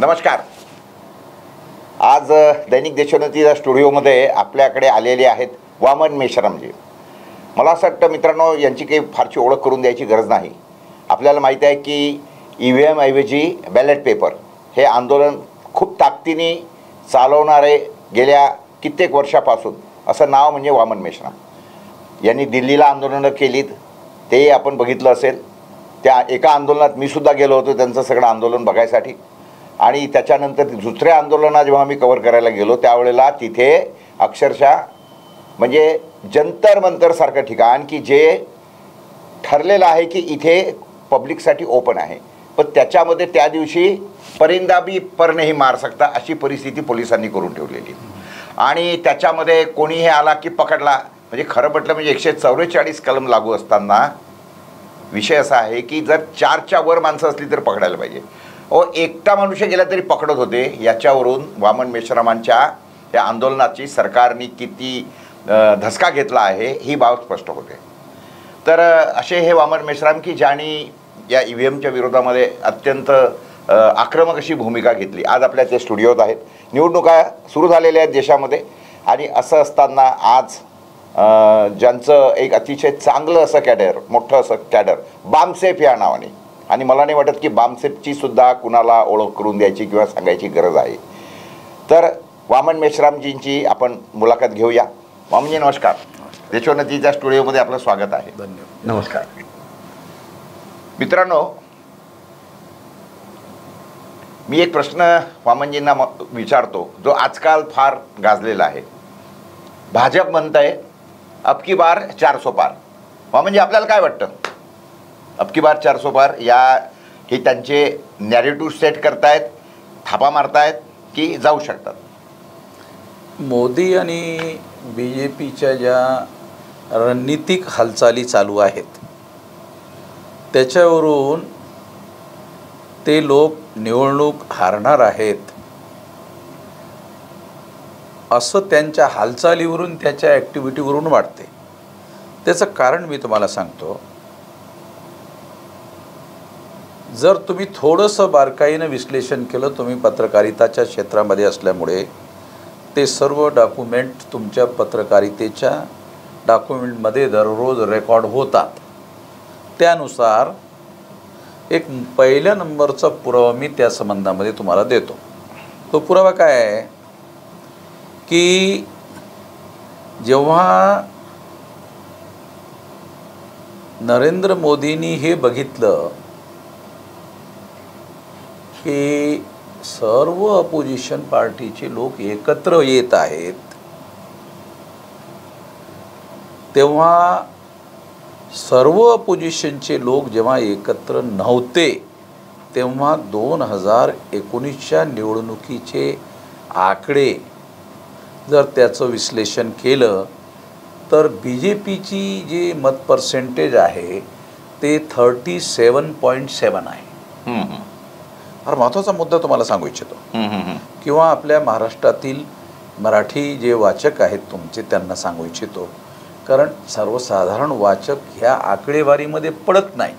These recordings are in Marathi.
नमस्कार. आज दैनिक देशोन्नतीच्या स्टुडिओमध्ये आपल्याकडे आलेले आहेत वामन मेश्रामजी. मला असं वाटतं मित्रांनो, यांची काही फारशी ओळख करून द्यायची गरज नाही. आपल्याला माहीत आहे की EVM ऐवजी बॅलेट पेपर हे आंदोलन खूप ताकदीने चालवणारे गेल्या कित्येक वर्षापासून असं नाव म्हणजे वामन मेश्राम. यांनी दिल्लीला आंदोलनं केलीत, तेही आपण बघितलं असेल. त्या एका आंदोलनात मी सुद्धा गेलो होतो त्यांचं सगळं आंदोलन बघायसाठी. आणि त्याच्यानंतर दुसऱ्या आंदोलनात जेव्हा मी कव्हर करायला गेलो त्यावेळेला तिथे अक्षरशः म्हणजे जंतर मंतरसारखं ठिकाण की जे ठरलेलं आहे की इथे पब्लिकसाठी ओपन आहे, पण त्याच्यामध्ये त्या दिवशी परिंदा भी पर नहीं मार सकता अशी परिस्थिती पोलिसांनी करून ठेवलेली. आणि त्याच्यामध्ये कोणीही आला की पकडला. म्हणजे खरं म्हटलं म्हणजे 144 कलम लागू असताना विषय असा आहे की जर 4च्या वर माणसं असली तर पकडायला पाहिजे. एकटा मनुष्य गेला तरी पकडत होते. याच्यावरून वामन मेश्रामांच्या या आंदोलनाची सरकारने किती धसका घेतला आहे ही बाब स्पष्ट होते. तर असे हे वामन मेश्राम की ज्यांनी या EVMच्या विरोधामध्ये अत्यंत आक्रमक अशी भूमिका घेतली. आज आपल्या ते स्टुडिओत आहेत. निवडणुका सुरू झालेल्या आहेत देशामध्ये. आणि असं असताना आज ज्यांचं एक अतिशय चांगलं असं कॅडर, मोठं असं कॅडर बामसेफ या नावाने, आणि मला नाही वाटत की बामसेफची सुद्धा कुणाला ओळख करून द्यायची किंवा सांगायची गरज आहे. तर वामन मेश्रामजींची आपण मुलाखत घेऊया. वामनजी नमस्कार. देशोन्नतीच्या स्टुडिओमध्ये आपलं स्वागत आहे. धन्यवाद. नमस्कार. मित्रांनो, मी एक प्रश्न वामनजींना विचारतो जो आजकाल फार गाजलेला आहे. भाजप म्हणतंय अब की बार 400 पार. वामनजी आपल्याला काय वाटतं? अब की बार 400 पार या हे त्यांचे नॅरेटिव्ह सेट करतायत, थापा मारतायत की जाऊ शकतात? मोदी आणि BJPच्या ज्या रणनीतिक हालचाली चालू आहेत त्याच्यावरून ते लोक निवडणूक हारणार आहेत असं त्यांच्या हालचालीवरून, त्याच्या ॲक्टिव्हिटीवरून वाटते. त्याचं कारण मी तुम्हाला सांगतो. जर तुम्ही थोडंसं बारकाईनं विश्लेषण केलं, तुम्ही पत्रकारिताच्या क्षेत्रामध्ये असल्यामुळे ते सर्व डॉक्युमेंट तुमच्या पत्रकारितेच्या डॉक्युमेंटमध्ये दररोज रेकॉर्ड होतात. त्यानुसार एक पहिल्या नंबरचा पुरावा मी त्या संबंधामध्ये तुम्हाला देतो. तो पुरावा काय आहे की जेव्हा नरेंद्र मोदींनी हे बघितलं की सर्व अपोजिशन पार्टीचे लोक एकत्र येत आहेत, तेव्हा सर्व अपोजिशनचे लोक जेव्हा एकत्र नव्हते तेव्हा 2019च्या निवडणुकीचे आकडे जर त्याचं विश्लेषण केलं तर BJPची जी मत पर्सेंटेज आहे ते 37.7 आहे. फार महत्त्वाचा मुद्दा तुम्हाला सांगू इच्छितो. किंवा आपल्या महाराष्ट्रातील मराठी जे वाचक आहेत तुमचे त्यांना सांगू इच्छितो, कारण सर्वसाधारण वाचक ह्या आकडेवारीमध्ये पडत नाही.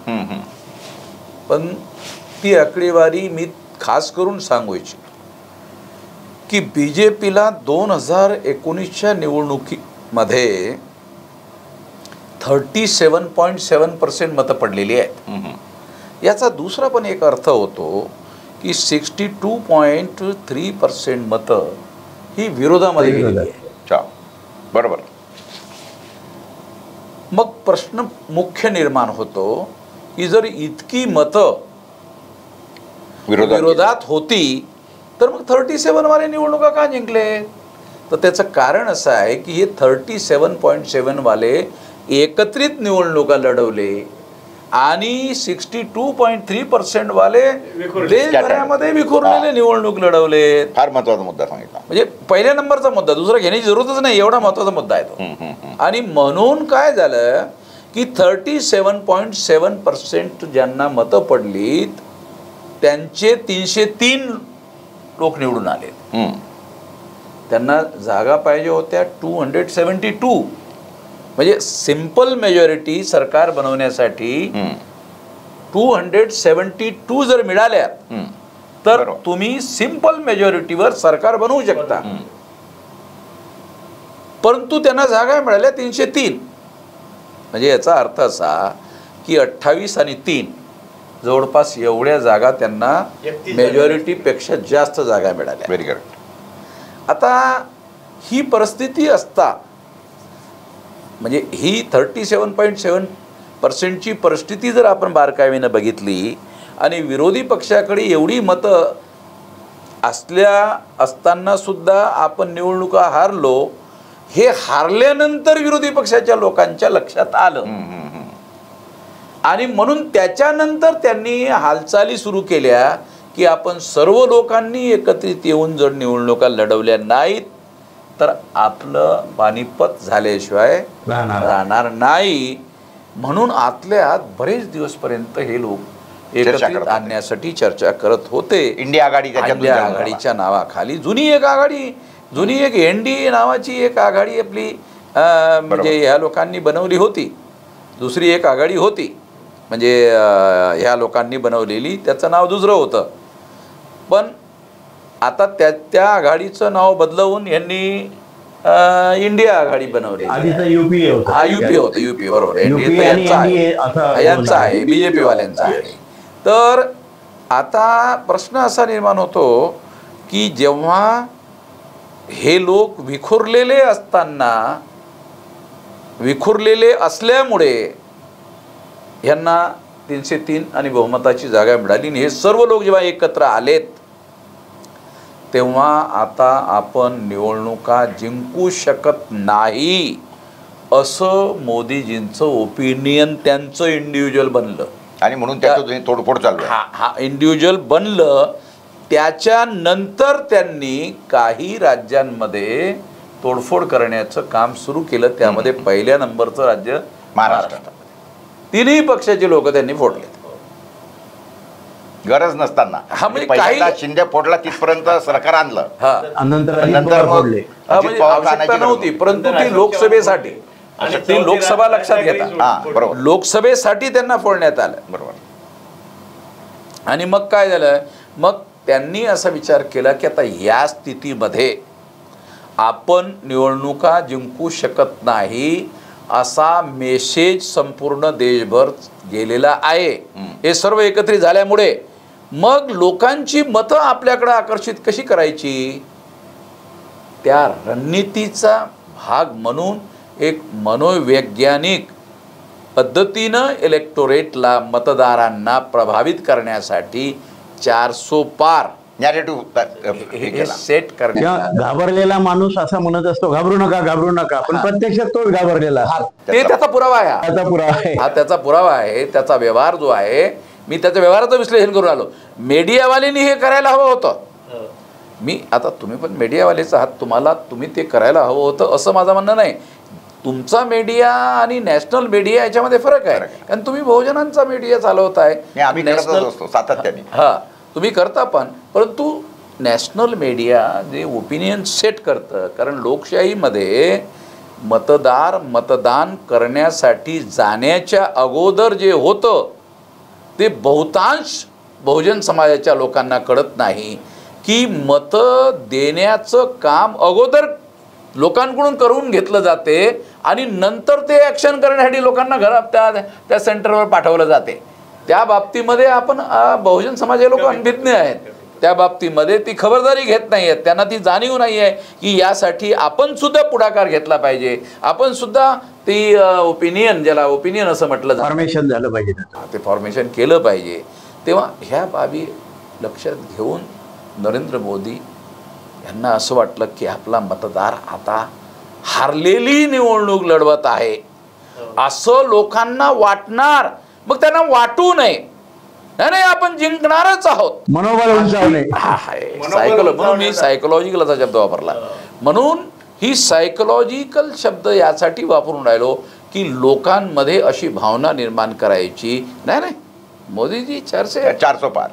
पण ती आकडेवारी मी खास करून सांगू इच्छितो की BJPला 2019च्या निवडणुकीमध्ये 37.7% मतं पडलेली आहेत. याचा दुसरा पण एक अर्थ होतो की 62.3% मतं ही विरोधामध्ये गेलेली आहे. बरोबर. मग प्रश्न मुख्य निर्माण होतो की जर इतकी मतं विरोधात होती तर मग 37 वाले निवडणुका का जिंकले? तर त्याचं कारण असं आहे की हे 37.7 वाले एकत्रित निवडणुका लढवले आणि 62.3% वाले देशभरामध्ये विखुरलेले निवडणूक लढवले. फार महत्त्वाचा मुद्दा सांगितला. म्हणजे पहिल्या नंबरचा मुद्दा, दुसरा घेण्याची जरूरतच नाही, एवढा महत्त्वाचा मुद्दा आहे तो. आणि म्हणून काय झालं की 37.7% ज्यांना मतं पडलीत त्यांचे 303 लोक निवडून आले. त्यांना जागा पाहिजे होत्या 272. म्हणजे सिंपल मेजॉरिटी सरकार बनवण्यासाठी 272 जर मिळाल्या तर बरोबर. तुम्ही सिंपल मेजॉरिटीवर सरकार बनवू शकता. परंतु त्यांना जागा मिळाल्या 303. म्हणजे याचा अर्थ असा की 28 आणि 3 जवळपास एवढ्या जागा त्यांना मेजॉरिटीपेक्षा जास्त जागा मिळाल्या. Very good. आता ही परिस्थिती असता म्हणजे ही 37.7% परिस्थिती जर आपण बारकाईनं बघितली आणि विरोधी पक्षाकडे एवढी मतं असताना सुद्धा आपण निवडणुका हारलो, हे हारल्यानंतर विरोधी पक्षाच्या लोकांच्या लक्षात आलं आणि म्हणून त्याच्यानंतर त्यांनी हालचाली सुरू केल्या की आपण सर्व लोकांनी एकत्रित येऊन जर निवडणुका लढवल्या नाहीत तर आपलं पानिपत झाल्याशिवाय राहणार नाही. म्हणून आतल्या आत बरेच दिवसपर्यंत हे लोक एकत्रित आणण्यासाठी चर्चा करत होते. इंडिया आघाडीच्या नावाखाली जुनी एक एनडीए नावाची एक आघाडी आपली म्हणजे ह्या लोकांनी बनवली होती. दुसरी एक आघाडी होती म्हणजे ह्या लोकांनी बनवलेली, त्याचं नाव दुसरं होतं. पण आता त्या आघाडीचं नाव बदलवून यांनी इंडिया आघाडी बनवली. युपी होतं बरोबर. यांचा आहे, BJP वाल्यांचा आहे. तर आता प्रश्न असा निर्माण होतो की जेव्हा हे लोक विखुरलेले असल्यामुळे यांना 303 आणि बहुमताची जागा मिळाली आणि हे सर्व लोक जेव्हा एकत्र आलेत तेव्हा आता आपण निवडणुका जिंकू शकत नाही असं मोदीजींचं ओपिनियन त्यांचं इंडिव्हिज्युअल बनलं आणि म्हणून त्याचं तोडफोड चालू आहे. हा इंडिव्हिज्युअल बनलं. त्याच्यानंतर त्यांनी काही राज्यांमध्ये तोडफोड करण्याचं काम सुरू केलं. त्यामध्ये पहिल्या नंबरचं राज्य महाराष्ट्र. तिन्ही पक्षाचे लोक त्यांनी फोडले गरज नसताना. पहिल्यांदा शिंदे फोडला तिथपर्यंत सरकार आणलं. नंतर आवश्यकता नव्हती, परंतु ती लोकसभेसाठी ती लोकसभा लक्षात घेता लोकसभेसाठी त्यांना फोडण्यात आलं. बरोबर. आणि मग काय झालं, मग त्यांनी असा विचार केला की आता या स्थितीमध्ये आपण निवडणुका जिंकू शकत नाही असा मेसेज संपूर्ण देशभर गेलेला आहे. हे सर्व एकत्रित झाल्यामुळे मग लोकांची मतं आपल्याकडे आकर्षित कशी करायची, त्या रणनीतीचा भाग म्हणून एक मनोवैज्ञानिक पद्धतीनं इलेक्टोरेटला मतदारांना प्रभावित करण्यासाठी 400 पार नॅरेटिव्ह सेट करण्यात. घाबरलेला माणूस असा म्हणत असतो घाबरू नका, पण प्रत्यक्षात तोच घाबरलेला. ते त्याचा पुरावा आहे. हा त्याचा पुरावा आहे. त्याचा व्यवहार जो आहे, मी त्याच्या व्यवहाराचं विश्लेषण करून आलो. मीडियावाल्यांनी हे करायला हवं होतं. आता तुम्ही पण मीडियावालेच आहात, तुम्ही ते करायला हवं होतं असं माझं म्हणणं नाही. तुमचा मीडिया आणि नॅशनल मीडिया याच्यामध्ये फरक आहे. कारण तुम्ही बहुजनांचा मीडिया चालवताय, सातत्याने तुम्ही करता पण, परंतु नॅशनल मीडिया जे ओपिनियन सेट करतं. कारण लोकशाहीमध्ये मतदान करण्यासाठी जाण्याच्या अगोदर जे होतं ते बहुतांश बहुजन समाजाच्या लोकांना कळत नाही की मतं देण्याचं काम अगोदर लोकांकडून करून घेतलं जाते आणि नंतर ते ॲक्शन करण्यासाठी लोकांना घरात त्या सेंटरवर पाठवलं जाते. त्या बाबतीमध्ये आपण बहुजन समाजाचे लोक अनभिज्ञ आहेत. त्या बाबतीमध्ये ती खबरदारी घेत नाही आहेत. त्यांना ती जाणीव नाही आहे की यासाठी आपण सुद्धा पुढाकार घेतला पाहिजे. आपण सुद्धा ती ओपिनियन असं म्हटलं फॉर्मेशन झालं पाहिजे, ते फॉर्मेशन केलं पाहिजे. तेव्हा ह्या बाबी लक्षात घेऊन नरेंद्र मोदी यांना असं वाटलं की आपला मतदार आता हारलेली निवडणूक लढवत आहे असं लोकांना वाटणार. मग त्यांना वाटू नये, नाही आपण जिंकणारच आहोत, मनोबल उंचावणे. म्हणून मी सायकोलॉजिकल असा शब्द वापरला. म्हणून ही सायकोलॉजिकल शब्द यासाठी वापरून राहिलो की लोकांमध्ये अशी भावना निर्माण करायची नाही. मोदीजी 400 पार.